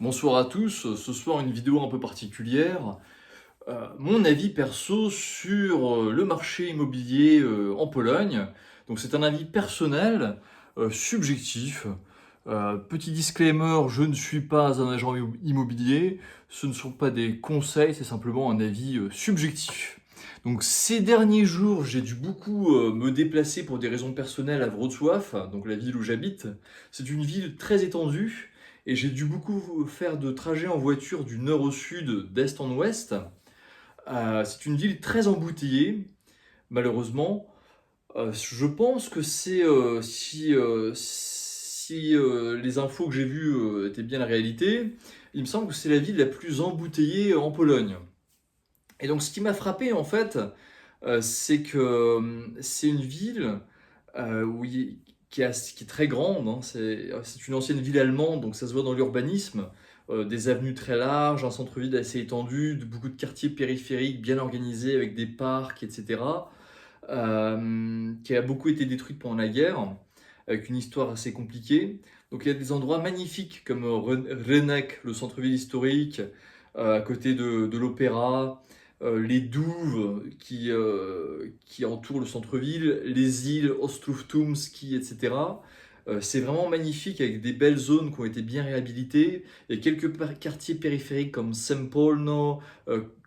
Bonsoir à tous, ce soir une vidéo un peu particulière. Mon avis perso sur le marché immobilier en Pologne. Donc c'est un avis personnel, subjectif. Petit disclaimer, je ne suis pas un agent immobilier, ce ne sont pas des conseils, c'est simplement un avis subjectif. Donc ces derniers jours, j'ai dû beaucoup me déplacer pour des raisons personnelles à Wrocław, donc la ville où j'habite. C'est une ville très étendue et j'ai dû beaucoup faire de trajets en voiture du nord au sud, d'est en ouest. C'est une ville très embouteillée, malheureusement. Je pense que si les infos que j'ai vues étaient bien la réalité, il me semble que c'est la ville la plus embouteillée en Pologne. Et donc ce qui m'a frappé en fait, c'est que c'est une ville qui est très grande, hein. C'est une ancienne ville allemande, donc ça se voit dans l'urbanisme. Des avenues très larges, un centre-ville assez étendu, beaucoup de quartiers périphériques bien organisés avec des parcs, etc. Qui a beaucoup été détruite pendant la guerre, avec une histoire assez compliquée. Donc il y a des endroits magnifiques comme Rhenek, le centre-ville historique, à côté de l'opéra, les douves qui entourent le centre-ville, les îles Ostrów-Tumski, etc. C'est vraiment magnifique avec des belles zones qui ont été bien réhabilitées. Il y a quelques quartiers périphériques comme Sempolno,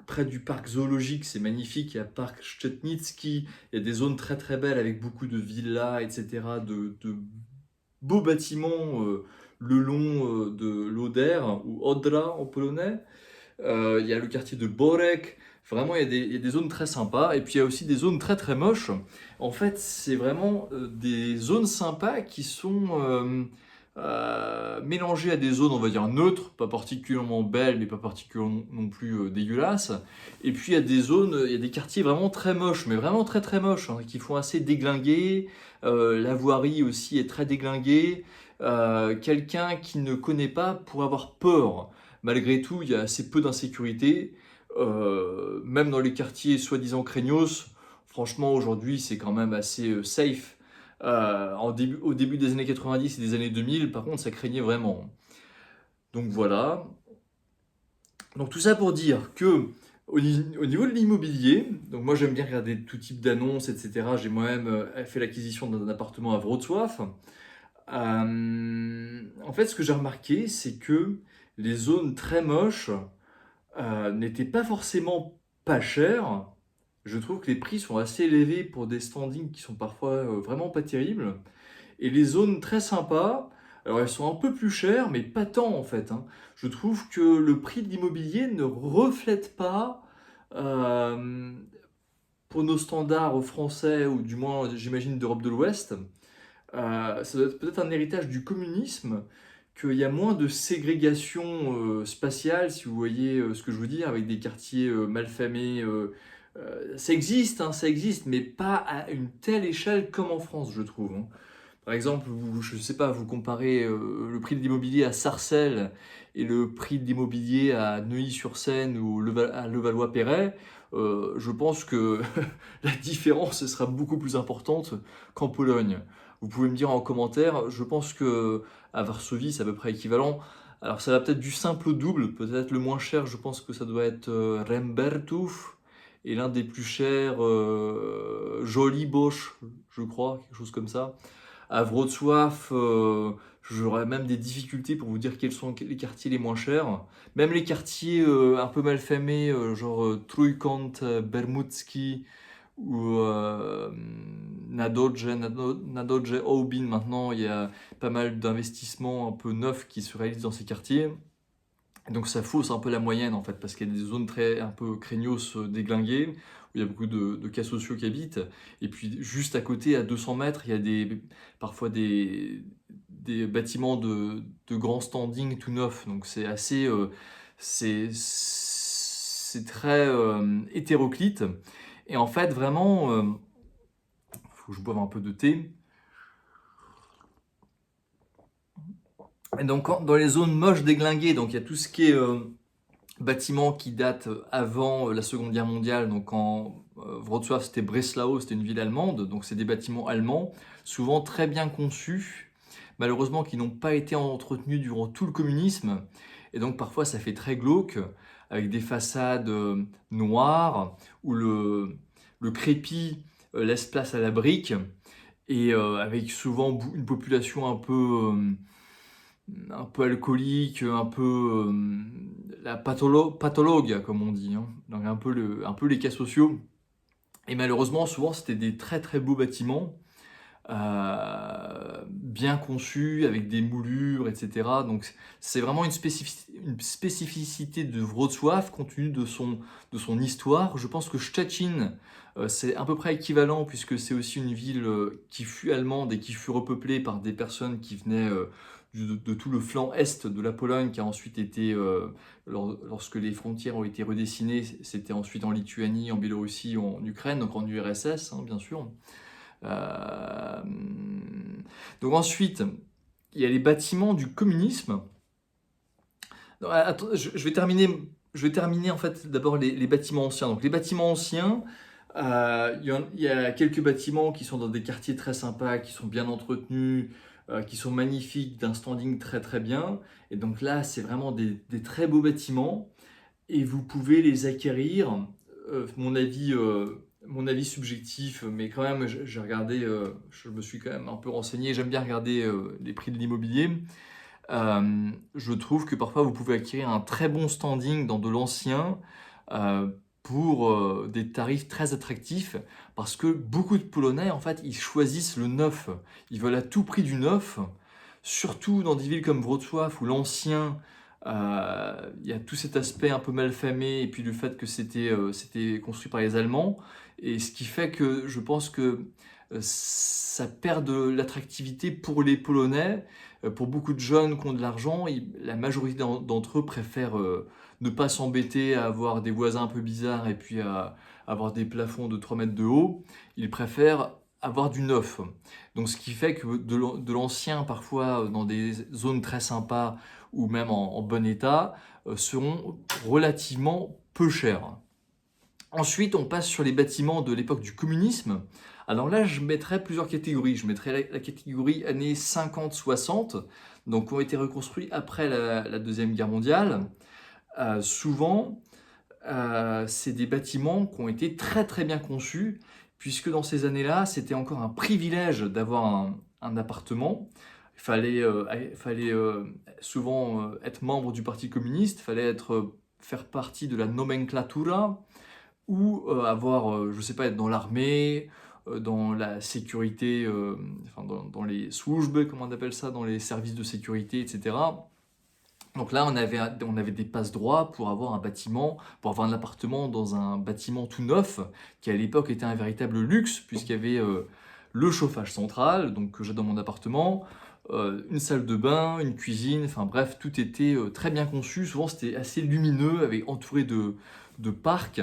près du parc zoologique, c'est magnifique. Il y a le parc Szczetnicki, il y a des zones très très belles avec beaucoup de villas, etc. De beaux bâtiments le long de l'Oder, ou Odra en polonais. Il y a le quartier de Borek. Vraiment, il y a des zones très sympas. Et puis, il y a aussi des zones très très moches. En fait, c'est vraiment des zones sympas qui sont mélangées à des zones, on va dire, neutres, pas particulièrement belles, mais pas particulièrement non plus dégueulasses. Et puis, il y a des zones, il y a des quartiers vraiment très moches, mais vraiment très très moches, hein, qui font assez déglinguer. La voirie aussi est très déglinguée. Quelqu'un qui ne connaît pas pour avoir peur. Malgré tout, il y a assez peu d'insécurité. Même dans les quartiers soi-disant craignos, franchement, aujourd'hui, c'est quand même assez safe. Au début des années 90 et des années 2000, par contre, ça craignait vraiment. Donc voilà. Donc tout ça pour dire que au niveau de l'immobilier, donc moi j'aime bien regarder tout type d'annonces, etc. J'ai moi-même fait l'acquisition d'un appartement à Wrocław. En fait, ce que j'ai remarqué, c'est que les zones très moches n'était pas forcément pas cher. Je trouve que les prix sont assez élevés pour des standings qui sont parfois vraiment pas terribles. Et les zones très sympas, alors elles sont un peu plus chères, mais pas tant en fait, hein. Je trouve que le prix de l'immobilier ne reflète pas, euh, pour nos standards français, ou du moins j'imagine d'Europe de l'Ouest, ça doit être peut-être un héritage du communisme, qu'il y a moins de ségrégation spatiale, si vous voyez ce que je veux dire, avec des quartiers malfamés. Ça existe, hein, ça existe, mais pas à une telle échelle comme en France, je trouve, hein. Par exemple, je ne sais pas, vous comparez le prix de l'immobilier à Sarcelles et le prix de l'immobilier à Neuilly-sur-Seine ou à Levallois-Perret, je pense que la différence sera beaucoup plus importante qu'en Pologne. Vous pouvez me dire en commentaire, je pense que à Varsovie, c'est à peu près équivalent. Alors ça va peut-être du simple au double, peut-être le moins cher, je pense que ça doit être Rembertów, et l'un des plus chers, Bosch, je crois, quelque chose comme ça. À Wrocław, j'aurais même des difficultés pour vous dire quels sont les quartiers les moins chers. Même les quartiers un peu malfamés, genre Trójkąt Bermudzki ou Nadodje Aubin, maintenant il y a pas mal d'investissements un peu neufs qui se réalisent dans ces quartiers. Et donc ça fausse un peu la moyenne en fait, parce qu'il y a des zones très un peu craignos, déglinguées, où il y a beaucoup de cas sociaux qui habitent. Et puis juste à côté, à 200 mètres, il y a parfois des bâtiments de grand standing tout neufs. Donc c'est assez, c'est très hétéroclite. Et en fait, vraiment, faut que je boive un peu de thé. Et donc dans les zones moches déglinguées, donc il y a tout ce qui est bâtiments qui datent avant la Seconde Guerre mondiale. Donc en Wrocław, c'était Breslau, c'était une ville allemande, donc c'est des bâtiments allemands, souvent très bien conçus, malheureusement qui n'ont pas été entretenus durant tout le communisme. et donc parfois ça fait très glauque, avec des façades noires, où le crépi laisse place à la brique, et avec souvent une population un peu alcoolique, un peu pathologue, comme on dit, hein. Donc un peu les cas sociaux. Et malheureusement, souvent, c'était des très très beaux bâtiments, bien conçus, avec des moulures, etc. Donc c'est vraiment une spécificité de Wrocław, compte tenu de son histoire. Je pense que Szczecin, c'est à peu près équivalent, puisque c'est aussi une ville qui fut allemande et qui fut repeuplée par des personnes qui venaient de tout le flanc est de la Pologne, qui a ensuite été, lorsque les frontières ont été redessinées, c'était ensuite en Lituanie, en Biélorussie, en Ukraine, donc en URSS, hein, bien sûr. Euh, donc ensuite, il y a les bâtiments du communisme. Non, attends, je vais terminer en fait d'abord les bâtiments anciens. Donc les bâtiments anciens, il y a quelques bâtiments qui sont dans des quartiers très sympas, qui sont bien entretenus, qui sont magnifiques, d'un standing très très bien. Et donc là, c'est vraiment des très beaux bâtiments et vous pouvez les acquérir. Mon avis subjectif, mais quand même, j'ai regardé, je me suis quand même un peu renseigné. J'aime bien regarder les prix de l'immobilier. Je trouve que parfois vous pouvez acquérir un très bon standing dans de l'ancien euh, pour des tarifs très attractifs, parce que beaucoup de Polonais, en fait, ils choisissent le neuf. Ils veulent à tout prix du neuf, surtout dans des villes comme Wrocław où l'ancien, il y a tout cet aspect un peu malfamé, et puis le fait que c'était construit par les Allemands, et ce qui fait que je pense que ça perd de l'attractivité pour les Polonais. Pour beaucoup de jeunes qui ont de l'argent, la majorité d'entre eux préfèrent ne pas s'embêter à avoir des voisins un peu bizarres et puis à avoir des plafonds de 3 mètres de haut. Ils préfèrent avoir du neuf. Donc ce qui fait que de l'ancien, parfois dans des zones très sympas ou même en bon état, seront relativement peu chers. Ensuite, on passe sur les bâtiments de l'époque du communisme. Alors là, je mettrais plusieurs catégories. Je mettrais la catégorie années 50-60, donc qui ont été reconstruits après la Deuxième Guerre mondiale. Souvent, c'est des bâtiments qui ont été très très bien conçus, puisque dans ces années-là, c'était encore un privilège d'avoir un appartement. Il fallait souvent être membre du Parti communiste, il fallait faire partie de la nomenclatura, ou avoir, je sais pas, être dans l'armée, dans la sécurité, enfin dans les służby, comment on appelle ça, dans les services de sécurité, etc. Donc là, on avait des passe-droits pour avoir un bâtiment, pour avoir un appartement dans un bâtiment tout neuf, qui à l'époque était un véritable luxe, puisqu'il y avait le chauffage central, donc que j'ai dans mon appartement, une salle de bain, une cuisine, enfin bref, tout était très bien conçu. Souvent, c'était assez lumineux, entouré de parcs.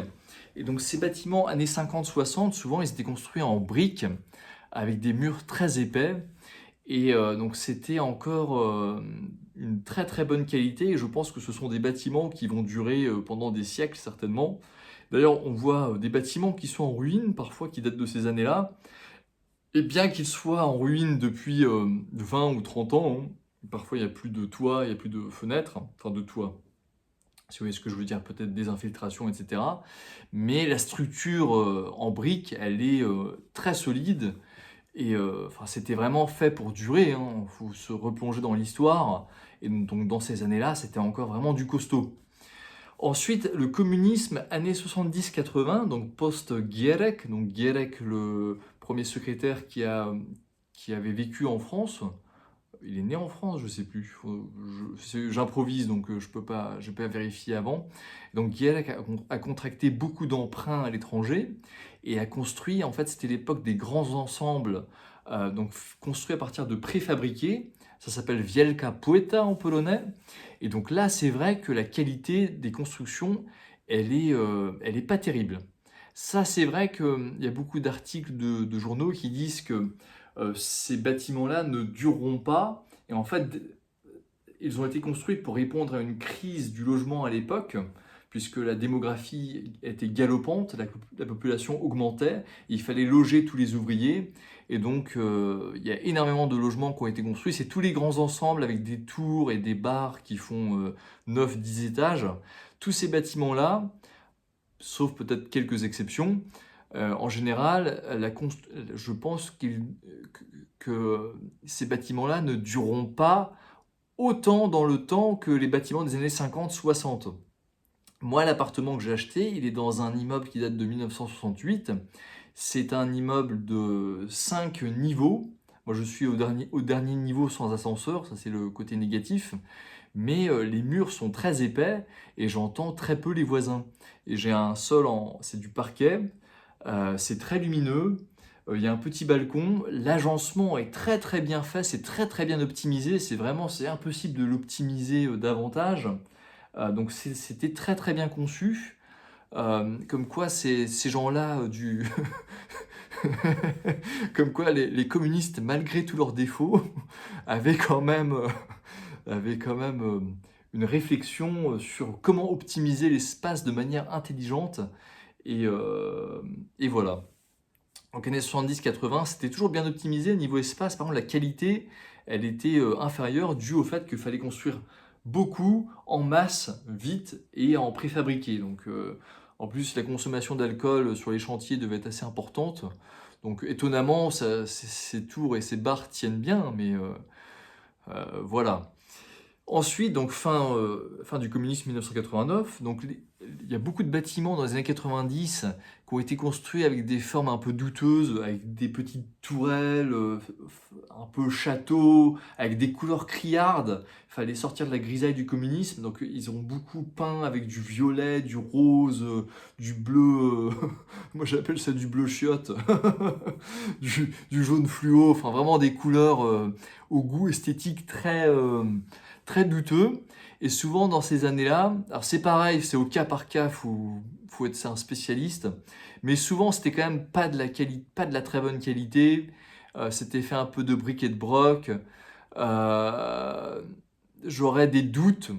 Et donc ces bâtiments années 50-60, souvent, ils étaient construits en briques, avec des murs très épais. Et donc c'était encore une très très bonne qualité, et je pense que ce sont des bâtiments qui vont durer pendant des siècles certainement. D'ailleurs, on voit des bâtiments qui sont en ruine, parfois qui datent de ces années-là, et bien qu'ils soient en ruine depuis 20 ou 30 ans, hein, parfois il n'y a plus de toit, il n'y a plus de fenêtres, enfin de toit, si vous voyez ce que je veux dire, peut-être des infiltrations, etc. Mais la structure en briques, elle est très solide, et enfin, c'était vraiment fait pour durer, hein. Il faut se replonger dans l'histoire. Et donc dans ces années-là, c'était encore vraiment du costaud. Ensuite, le communisme, années 70-80, donc post-Gierek. Donc Gierek, le premier secrétaire qui avait vécu en France. Il est né en France, je sais plus. J'improvise, donc je peux pas vérifier avant. Donc Gierek a contracté beaucoup d'emprunts à l'étranger et a construit, en fait, c'était l'époque des grands ensembles, donc construits à partir de préfabriqués. Ça s'appelle Wielka Płyta en polonais. Et donc là, c'est vrai que la qualité des constructions, elle est pas terrible. Ça, c'est vrai qu'il y a beaucoup d'articles de journaux qui disent que ces bâtiments-là ne dureront pas. Et en fait, ils ont été construits pour répondre à une crise du logement à l'époque, puisque la démographie était galopante, la population augmentait, il fallait loger tous les ouvriers, et donc il y a énormément de logements qui ont été construits. C'est tous les grands ensembles avec des tours et des bars qui font 9-10 étages. Tous ces bâtiments-là, sauf peut-être quelques exceptions, en général, je pense que ces bâtiments-là ne dureront pas autant dans le temps que les bâtiments des années 50-60. Moi, l'appartement que j'ai acheté, il est dans un immeuble qui date de 1968. C'est un immeuble de 5 niveaux. Moi, je suis au dernier niveau sans ascenseur, ça c'est le côté négatif. Mais les murs sont très épais et j'entends très peu les voisins. Et j'ai un sol c'est du parquet, c'est très lumineux, il y a un petit balcon, l'agencement est très très bien fait, c'est très très bien optimisé, c'est impossible de l'optimiser davantage. Donc c'était très très bien conçu. Comme quoi ces gens-là comme quoi les communistes, malgré tous leurs défauts, avaient quand même, une réflexion sur comment optimiser l'espace de manière intelligente. Et, euh, et voilà. Donc années 70-80, c'était toujours bien optimisé niveau espace. Par contre, la qualité, elle était inférieure due au fait qu'il fallait construire beaucoup, en masse, vite et en préfabriqué. Donc en plus, la consommation d'alcool sur les chantiers devait être assez importante. Donc étonnamment, ces tours et ces bars tiennent bien, mais voilà. Ensuite, donc fin du communisme 1989, donc il y a beaucoup de bâtiments dans les années 90 qui ont été construits avec des formes un peu douteuses, avec des petites tourelles, un peu châteaux, avec des couleurs criardes. Il fallait sortir de la grisaille du communisme, donc ils ont beaucoup peint avec du violet, du rose, du bleu, moi j'appelle ça du bleu chiotte, du jaune fluo, enfin vraiment des couleurs au goût esthétique très douteux. Et souvent dans ces années-là, alors c'est pareil, c'est au cas par cas, faut être un spécialiste, mais souvent c'était quand même pas de la très bonne qualité. C'était fait un peu de bric et de broc. Euh, J'aurais des doutes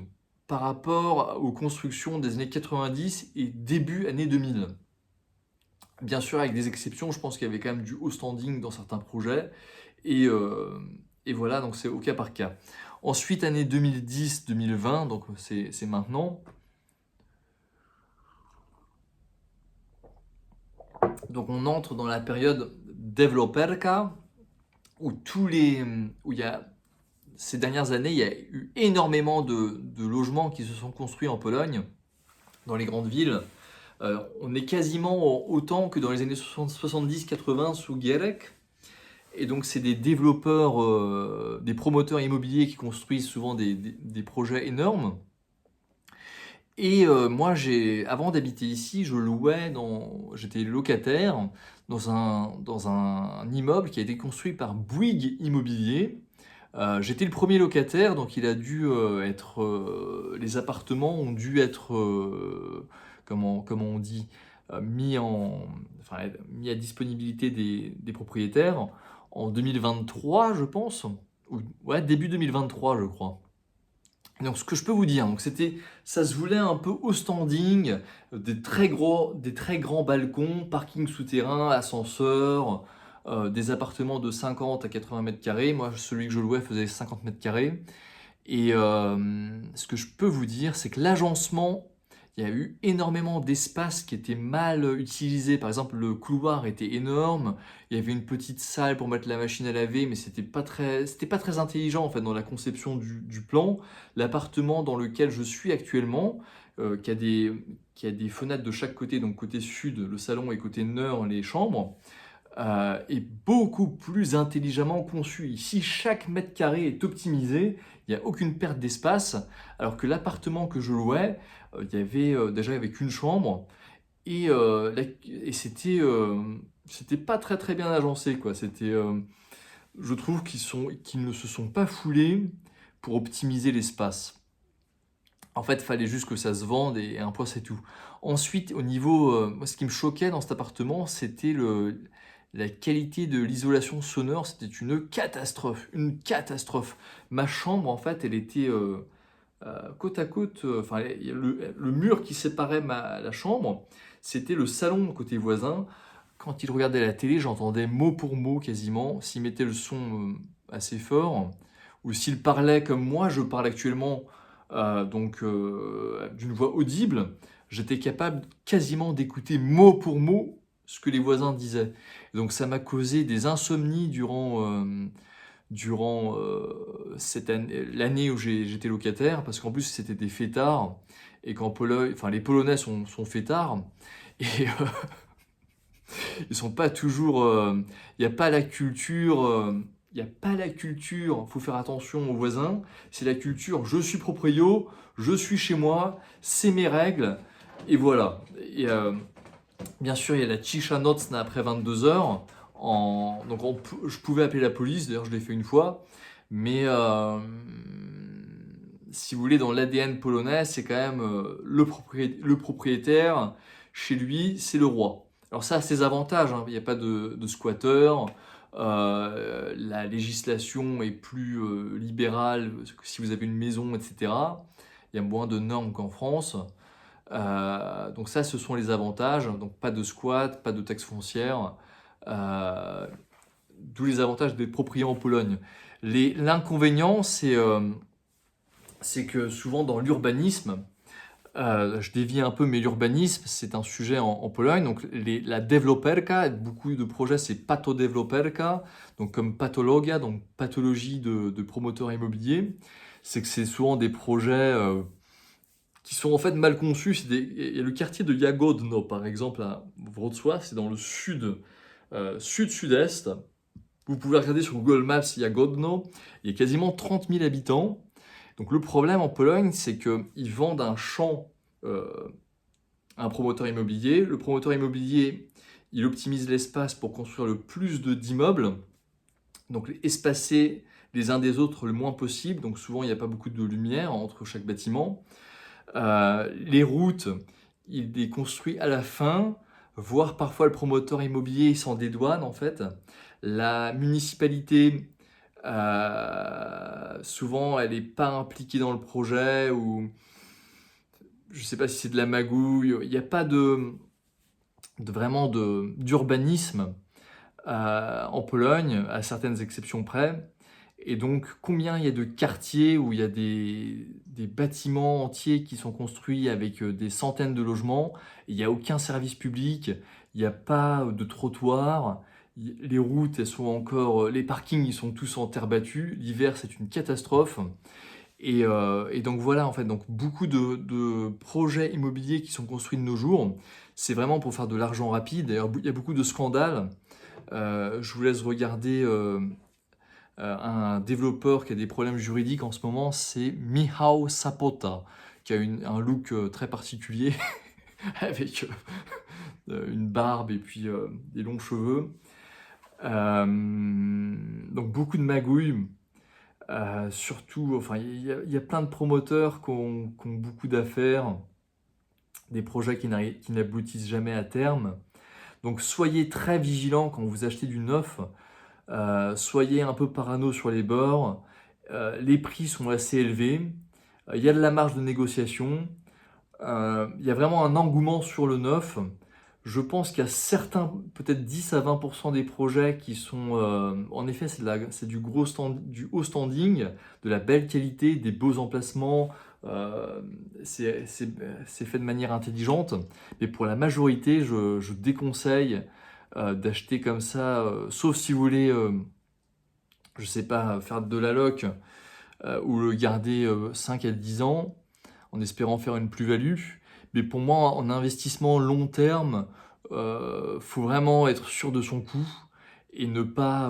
par rapport aux constructions des années 90 et début années 2000. Bien sûr, avec des exceptions, je pense qu'il y avait quand même du haut standing dans certains projets. Et, euh, et voilà, donc c'est au cas par cas. Ensuite, année 2010-2020, donc c'est maintenant. Donc on entre dans la période Developerka, où il y a, ces dernières années, il y a eu énormément de logements qui se sont construits en Pologne, dans les grandes villes. On est quasiment autant que dans les années 70-80 sous Gierek. Et donc, c'est des développeurs, des promoteurs immobiliers qui construisent souvent des projets énormes. Et moi, avant d'habiter ici, j'étais locataire dans un immeuble qui a été construit par Bouygues Immobilier. J'étais le premier locataire, donc il a dû les appartements ont dû être, comment on dit, mis à disponibilité des propriétaires en 2023, je pense, ou ouais, début 2023, je crois. Donc, ce que je peux vous dire, donc ça se voulait un peu au standing, des très grands balcons, parking souterrain, ascenseur, des appartements de 50 à 80 mètres carrés. Moi, celui que je louais faisait 50 mètres carrés. Et ce que je peux vous dire, c'est que l'agencement, il y a eu énormément d'espace qui était mal utilisé. Par exemple, le couloir était énorme. Il y avait une petite salle pour mettre la machine à laver, mais c'était pas très intelligent en fait dans la conception du plan. L'appartement dans lequel je suis actuellement, qui a des fenêtres de chaque côté, donc côté sud le salon et côté nord les chambres, est beaucoup plus intelligemment conçu. Ici, chaque mètre carré est optimisé, il n'y a aucune perte d'espace, alors que l'appartement que je louais, il y avait déjà avec une chambre, et c'était pas très très bien agencé, quoi. Je trouve qu'ils ne se sont pas foulés pour optimiser l'espace. En fait, il fallait juste que ça se vende et un point c'est tout. Ensuite, au niveau, moi, ce qui me choquait dans cet appartement, c'était la qualité de l'isolation sonore. C'était une catastrophe, une catastrophe. Ma chambre, en fait, elle était côte à côte, enfin, il y a le mur qui séparait la chambre, c'était le salon côté voisin. Quand il regardait la télé, j'entendais mot pour mot quasiment. S'il mettait le son assez fort, ou s'il parlait comme moi, je parle actuellement, d'une voix audible, j'étais capable quasiment d'écouter mot pour mot ce que les voisins disaient. Donc ça m'a causé des insomnies durant l'année où j'étais locataire, parce qu'en plus c'était des fêtards, et qu'en Pologne, enfin les Polonais sont fêtards, et ils sont pas toujours. Il n'y a pas la culture. Il n'y a pas la culture, faut faire attention aux voisins. C'est la culture, je suis proprio, je suis chez moi, c'est mes règles, et voilà. Et, bien sûr, il y a la Cisza nocna après 22 heures. Je pouvais appeler la police, d'ailleurs je l'ai fait une fois. Mais si vous voulez, dans l'ADN polonais, c'est quand même le propriétaire, chez lui, c'est le roi. Alors ça a ses avantages, hein. Il n'y a pas de squatter, la législation est plus libérale si vous avez une maison, etc. Il y a moins de normes qu'en France. Donc ça, ce sont les avantages. Donc pas de squat, pas de taxes foncières. D'où les avantages d'être propriétaire en Pologne. L'inconvénient, c'est que souvent dans l'urbanisme, je dévie un peu, mais l'urbanisme, c'est un sujet en Pologne. Donc la deweloperka, beaucoup de projets, c'est patodeweloperka, donc comme pathologia, donc pathologie de promoteur immobilier. C'est que c'est souvent des projets qui sont en fait mal conçus. Il y a le quartier de Jagodno, par exemple, à Wrocław, c'est dans le sud-sud-est. Vous pouvez regarder sur Google Maps Jagodno, il y a quasiment 30 000 habitants. Donc le problème en Pologne, c'est qu'ils vendent un champ à un promoteur immobilier. Le promoteur immobilier, il optimise l'espace pour construire le plus d'immeubles, donc espacer les uns des autres le moins possible. Donc souvent, il n'y a pas beaucoup de lumière entre chaque bâtiment. Les routes, il les construit à la fin, voire parfois le promoteur immobilier s'en dédouane en fait. La municipalité, souvent, elle n'est pas impliquée dans le projet, ou je ne sais pas si c'est de la magouille. Il n'y a pas vraiment d'urbanisme en Pologne, à certaines exceptions près. Et donc, combien il y a de quartiers où il y a des bâtiments entiers qui sont construits avec des centaines de logements, il n'y a aucun service public, il n'y a pas de trottoir, les routes, elles sont encore, les parkings, ils sont tous en terre battue, l'hiver, c'est une catastrophe. Et donc voilà, en fait, donc beaucoup de projets immobiliers qui sont construits de nos jours, c'est vraiment pour faire de l'argent rapide. D'ailleurs, il y a beaucoup de scandales. Je vous laisse regarder un développeur qui a des problèmes juridiques en ce moment, c'est Michał Sapota, qui a un look très particulier, avec une barbe et puis des longs cheveux. Donc beaucoup de magouilles. Surtout, enfin, il y a plein de promoteurs qui ont beaucoup d'affaires, des projets qui n'aboutissent jamais à terme. Donc soyez très vigilants quand vous achetez du neuf. Soyez un peu parano sur les bords. Les prix sont assez élevés. Il y a de la marge de négociation. Il y a vraiment un engouement sur le neuf. Je pense qu'il y a certains, peut-être 10 à 20% des projets qui sont, en effet, c'est du haut standing, de la belle qualité, des beaux emplacements. C'est fait de manière intelligente. Mais pour la majorité, je déconseille d'acheter comme ça, sauf si vous voulez, je sais pas, faire de la loc ou le garder 5 à 10 ans en espérant faire une plus-value. Mais pour moi, en investissement long terme, faut vraiment être sûr de son coup et ne pas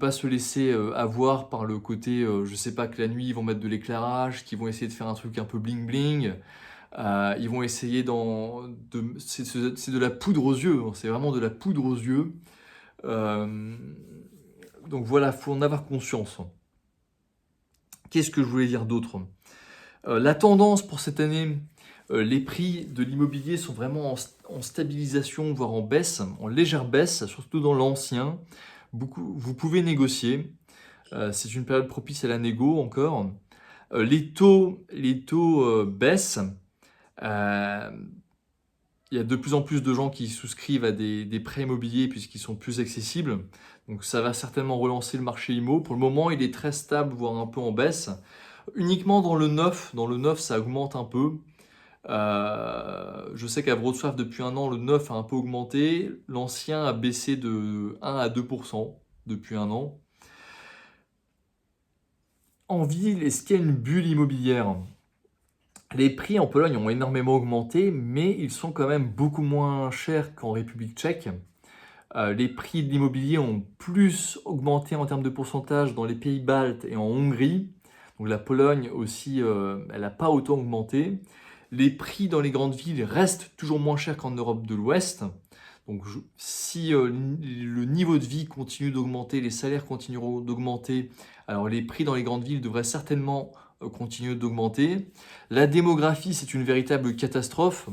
se laisser avoir par le côté, je sais pas, que la nuit ils vont mettre de l'éclairage, qu'ils vont essayer de faire un truc un peu bling bling. Ils vont essayer c'est de la poudre aux yeux, hein, c'est vraiment de la poudre aux yeux. Donc voilà, faut en avoir conscience. Qu'est-ce que je voulais dire d'autre? La tendance pour cette année, les prix de l'immobilier sont vraiment en stabilisation, voire en baisse, en légère baisse, surtout dans l'ancien. Vous pouvez négocier. C'est une période propice à la négo encore. Les taux baissent. Euh, Il y a de plus en plus de gens qui souscrivent à des prêts immobiliers puisqu'ils sont plus accessibles. Donc ça va certainement relancer le marché IMO. Pour le moment, il est très stable, voire un peu en baisse. Uniquement dans le neuf. Dans le neuf, ça augmente un peu. Je sais qu'à Wrocław, depuis un an, le neuf a un peu augmenté. L'ancien a baissé de 1 à 2% depuis un an. En ville, est-ce qu'il y a une bulle immobilière? Les prix en Pologne ont énormément augmenté, mais ils sont quand même beaucoup moins chers qu'en République tchèque. Les prix de l'immobilier ont plus augmenté en termes de pourcentage dans les pays baltes et en Hongrie. Donc la Pologne aussi, elle n'a pas autant augmenté. Les prix dans les grandes villes restent toujours moins chers qu'en Europe de l'Ouest. Donc si le niveau de vie continue d'augmenter, les salaires continueront d'augmenter, alors les prix dans les grandes villes devraient certainement continuer d'augmenter. La démographie, c'est une véritable catastrophe.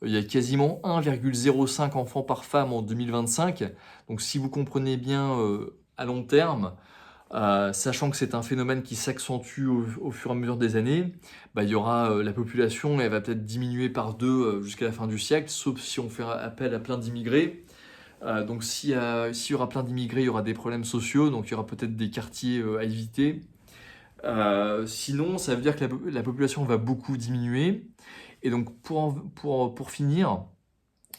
Il y a quasiment 1,05 enfants par femme en 2025. Donc si vous comprenez bien à long terme, sachant que c'est un phénomène qui s'accentue au fur et à mesure des années, bah, il y aura la population, elle va peut-être diminuer par 2 jusqu'à la fin du siècle, sauf si on fait appel à plein d'immigrés. Donc s'il y aura plein d'immigrés, il y aura des problèmes sociaux, donc il y aura peut-être des quartiers à éviter. Sinon, ça veut dire que la population va beaucoup diminuer. Et donc pour finir,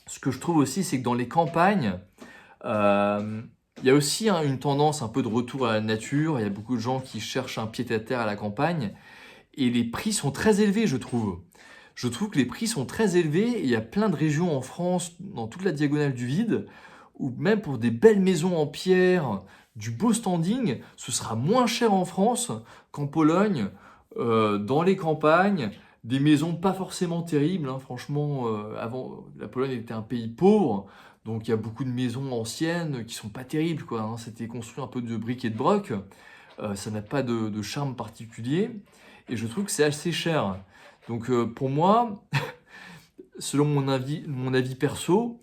ce que je trouve aussi, c'est que dans les campagnes, euh, il y a aussi une tendance un peu de retour à la nature. Il y a beaucoup de gens qui cherchent un pied-à-terre à la campagne. Et les prix sont très élevés, je trouve. Je trouve que les prix sont très élevés. Et il y a plein de régions en France, dans toute la diagonale du vide, où même pour des belles maisons en pierre, du beau standing, ce sera moins cher en France qu'en Pologne, dans les campagnes, des maisons pas forcément terribles, hein. Franchement, avant, la Pologne était un pays pauvre, donc il y a beaucoup de maisons anciennes qui sont pas terribles, quoi, hein. C'était construit un peu de briques et de broc, ça n'a pas de charme particulier, et je trouve que c'est assez cher. Donc pour moi, selon mon avis perso,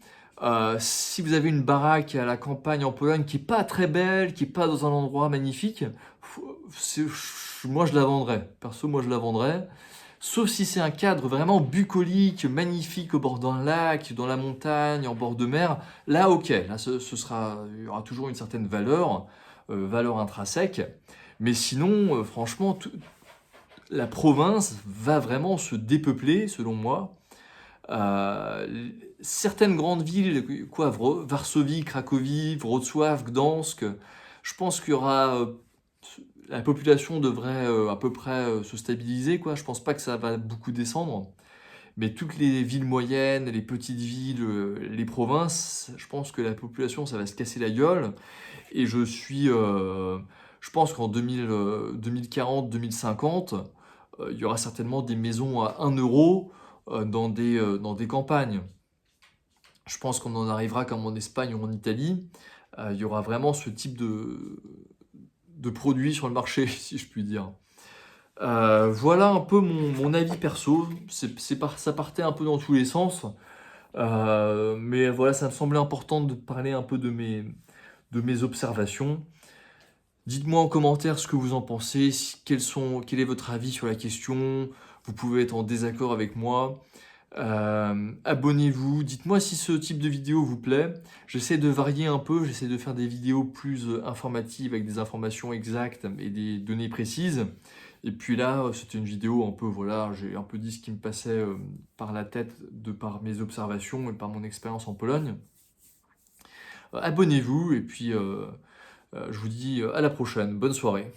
si vous avez une baraque à la campagne en Pologne qui est pas très belle, qui est pas dans un endroit magnifique, moi je la vendrais. Perso, moi je la vendrais. Sauf si c'est un cadre vraiment bucolique, magnifique au bord d'un lac, dans la montagne, en bord de mer. Là, ok, là il y aura toujours une certaine valeur, valeur intrinsèque. Mais sinon, franchement, la province va vraiment se dépeupler, selon moi. Euh, Certaines grandes villes, quoi, Varsovie, Cracovie, Wrocław, Gdansk, je pense qu'il y aura, la population devrait à peu près se stabiliser, quoi. Je pense pas que ça va beaucoup descendre, mais toutes les villes moyennes, les petites villes, les provinces, je pense que la population, ça va se casser la gueule. Et je pense qu'en 2040, 2050, il y aura certainement des maisons à 1 euro dans des campagnes. Je pense qu'on en arrivera comme en Espagne ou en Italie. Il y aura vraiment ce type de produit sur le marché, si je puis dire. Voilà un peu mon avis perso. Ça partait un peu dans tous les sens. Mais voilà, ça me semblait important de parler un peu de mes observations. Dites-moi en commentaire ce que vous en pensez, quel est votre avis sur la question. Vous pouvez être en désaccord avec moi. Abonnez-vous, dites-moi si ce type de vidéo vous plaît. J'essaie de varier un peu, j'essaie de faire des vidéos plus informatives avec des informations exactes et des données précises. Et puis là, c'était une vidéo un peu, voilà, j'ai un peu dit ce qui me passait par la tête de par mes observations et par mon expérience en Pologne. Abonnez-vous et puis je vous dis à la prochaine. Bonne soirée.